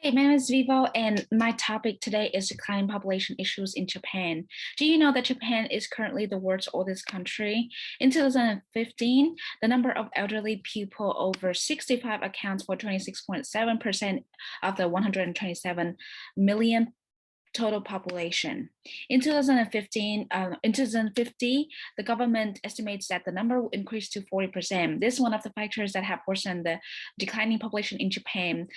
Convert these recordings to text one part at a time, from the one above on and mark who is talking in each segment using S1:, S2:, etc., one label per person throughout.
S1: Hey, my name is Vivo, and my topic today is declining population issues in Japan. Do you know that Japan is currently the world's oldest country? In 2015, the number of elderly people over 65 accounts for 26.7% of the 127 million total population. In 2050, the government estimates that the number will increase to 40%. This is one of the factors that have worsened the declining population in Japan.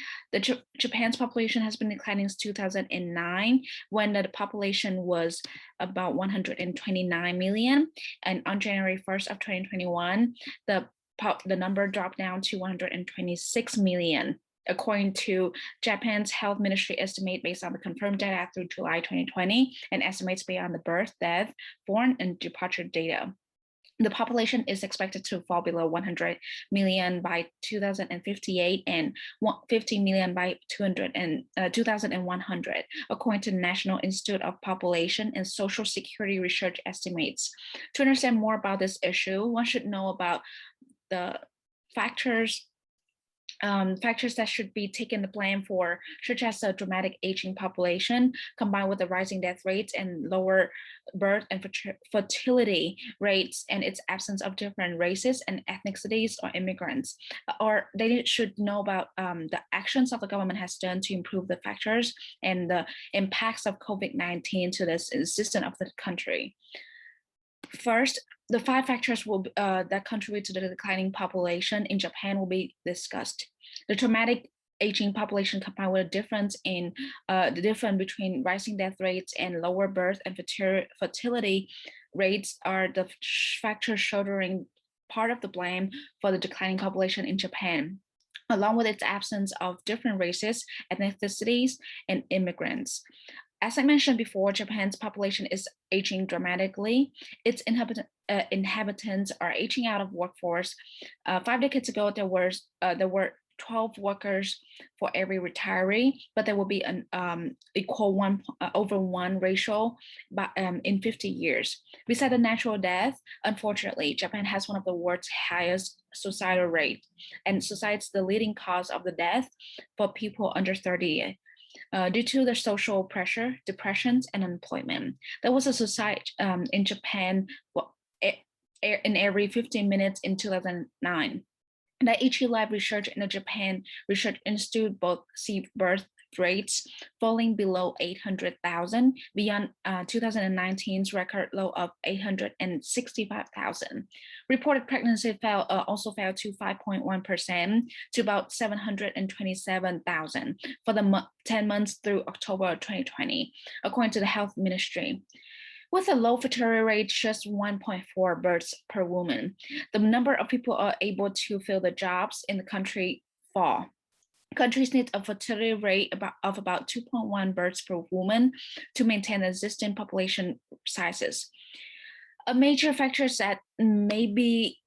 S1: Japan's population has been declining since 2009, when the population was about 129 million. And on January 1st of 2021, the number dropped down to 126 million. According to Japan's health ministry estimate based on the confirmed data through July 2020 and estimates beyond the birth, death, born, and departure data. The population is expected to fall below 100 million by 2058 and 50 million by 2100, according to the National Institute of Population and Social Security Research estimates. To understand more about this issue, one should know about the factors that should be taken to plan for, such as the dramatic aging population, combined with the rising death rates and lower birth and fertility rates, and its absence of different races and ethnicities or immigrants. Or they should know about the actions of the government has done to improve the factors and the impacts of COVID-19 to the system of the country. First, the 5 factors that contribute to the declining population in Japan will be discussed. The dramatic aging population combined with a difference in the difference between rising death rates and lower birth and fertility rates are the factors shouldering part of the blame for the declining population in Japan, along with its absence of different races, ethnicities, and immigrants. As I mentioned before, Japan's population is aging dramatically. Its inhabitants are aging out of workforce. 5 decades ago, there were 12 workers for every retiree, but there will be an equal 1/1 ratio in 50 years. Besides the natural death, unfortunately, Japan has one of the world's highest suicidal rate, and suicide is the leading cause of the death for people under 30. Due to the social pressure, depressions, and unemployment. There was a suicide in Japan in every 15 minutes in 2009. The Aichi Lab research in the Japan Research Institute both see birth rates falling below 800,000 beyond 2019's record low of 865,000. Reported pregnancy also fell to 5.1% to about 727,000 for the 10 months through October 2020, according to the health ministry. With a low fertility rate, just 1.4 births per woman, the number of people able to fill the jobs in the country fall. Countries need a fertility rate of about 2.1 births per woman to maintain existing population sizes. A major factors that may be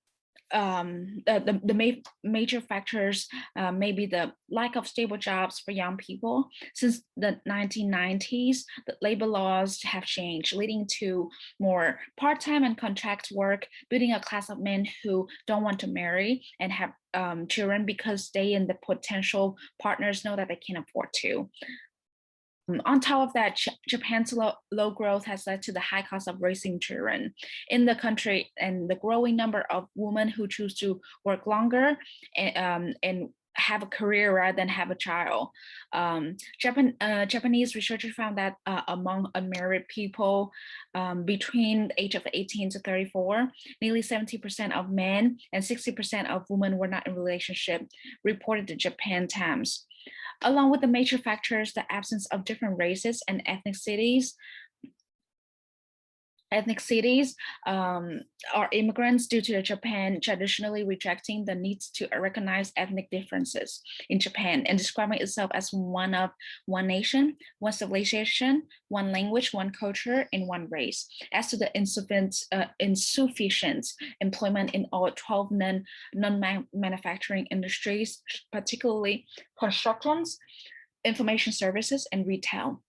S1: major factors may be the lack of stable jobs for young people. Since the 1990s, the labor laws have changed, leading to more part-time and contract work, building a class of men who don't want to marry and have children because they and the potential partners know that they can't afford to. On top of that, Japan's low growth has led to the high cost of raising children in the country, and the growing number of women who choose to work longer and have a career rather than have a child. Japanese researchers found that among unmarried people between the age of 18 to 34, nearly 70% of men and 60% of women were not in relationship, reported the Japan Times. Along with the major factors, the absence of different races and ethnicities are immigrants due to Japan traditionally rejecting the needs to recognize ethnic differences in Japan and describing itself as one nation, one civilization, one language, one culture, and one race. As to the insufficient employment in all 12 non-manufacturing industries, particularly constructions, information services, and retail.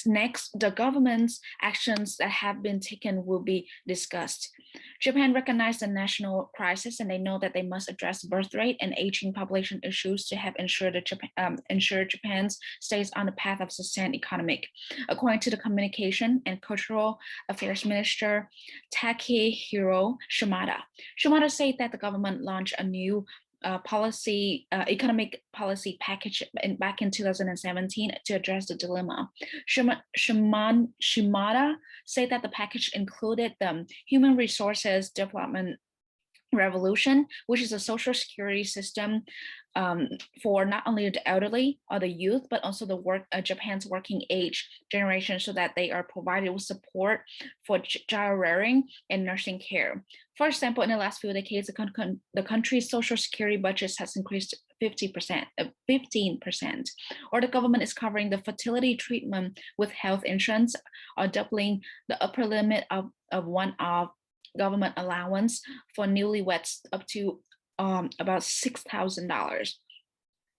S1: next, the government's actions that have been taken will be discussed. Japan recognized the national crisis, and they know that they must address birth rate and aging population issues to have ensure Japan stays on the path of sustained economic. According to the Communication and Cultural Affairs Minister Takehiro Shimada, Shimada said that the government launched a new economic policy package back in 2017 to address the dilemma. Shimada said that the package included the Human Resources Development Revolution, which is a social security system for not only the elderly or the youth, but also the Japan's working age generation, so that they are provided with support for child rearing and nursing care. For example, in the last few decades, the country's social security budget has increased 15%, or the government is covering the fertility treatment with health insurance, or doubling the upper limit of one-off government allowance for newlyweds up to about $6,000.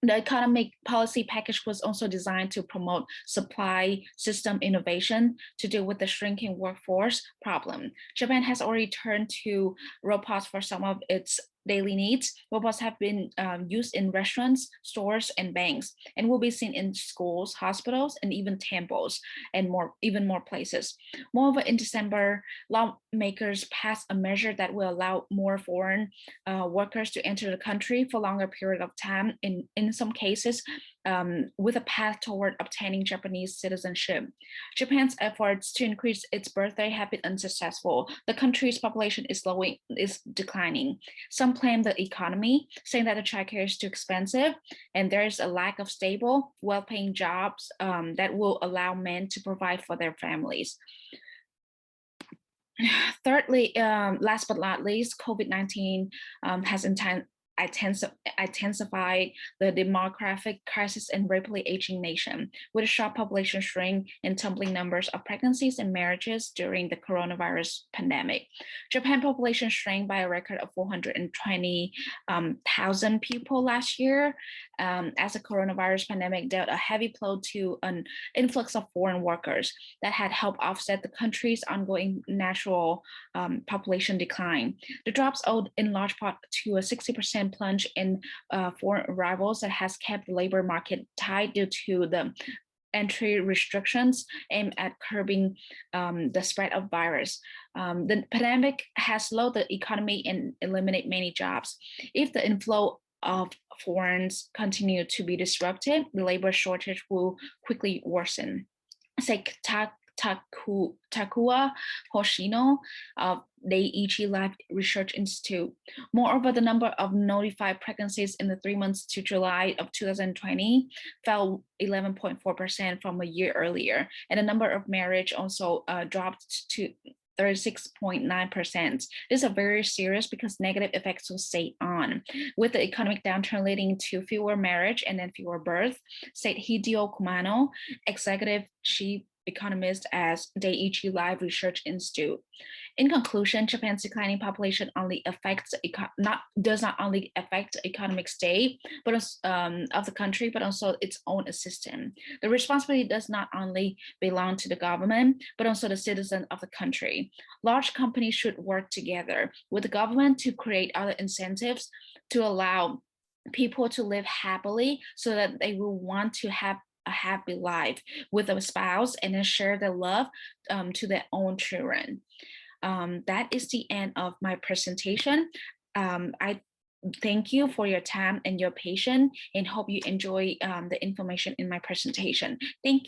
S1: The economic policy package was also designed to promote supply system innovation to deal with the shrinking workforce problem. Japan has already turned to robots for some of its daily needs. Robots have been used in restaurants, stores, and banks, and will be seen in schools, hospitals, and even temples, and even more places. Moreover, in December, lawmakers passed a measure that will allow more foreign workers to enter the country for longer period of time, in some cases, with a path toward obtaining Japanese citizenship. Japan's efforts to increase its birth rate have been unsuccessful. The country's population is declining. Some blame the economy, saying that the childcare is too expensive, and there is a lack of stable, well-paying jobs that will allow men to provide for their families. Thirdly, last but not least, COVID-19 has intensified the demographic crisis in rapidly aging nation, with a sharp population shrink and tumbling numbers of pregnancies and marriages during the coronavirus pandemic. Japan population shrank by a record of 420,000 people last year, as the coronavirus pandemic dealt a heavy blow to an influx of foreign workers that had helped offset the country's ongoing natural population decline. The drops owed in large part to a 60% plunge in foreign arrivals that has kept the labor market tight due to the entry restrictions aimed at curbing the spread of virus. The pandemic has slowed the economy and eliminated many jobs. If the inflow of foreigners continue to be disrupted, the labor shortage will quickly worsen. Say Takua Hoshino of Daiichi Life Research Institute. Moreover, the number of notified pregnancies in the 3 months to July of 2020 fell 11.4% from a year earlier, and the number of marriage also dropped to 36.9%. This is very serious because negative effects will stay on, with the economic downturn leading to fewer marriage and then fewer births, said Hideo Kumano, executive chief economist at Daiichi Life Research Institute. In conclusion, Japan's declining population does not only affect the economic state of the country, but also its own system. The responsibility does not only belong to the government, but also the citizens of the country. Large companies should work together with the government to create other incentives to allow people to live happily, so that they will want to have a happy life with a spouse and then share their love to their own children. That is the end of my presentation. I thank you for your time and your patience, and hope you enjoy the information in my presentation. Thank you.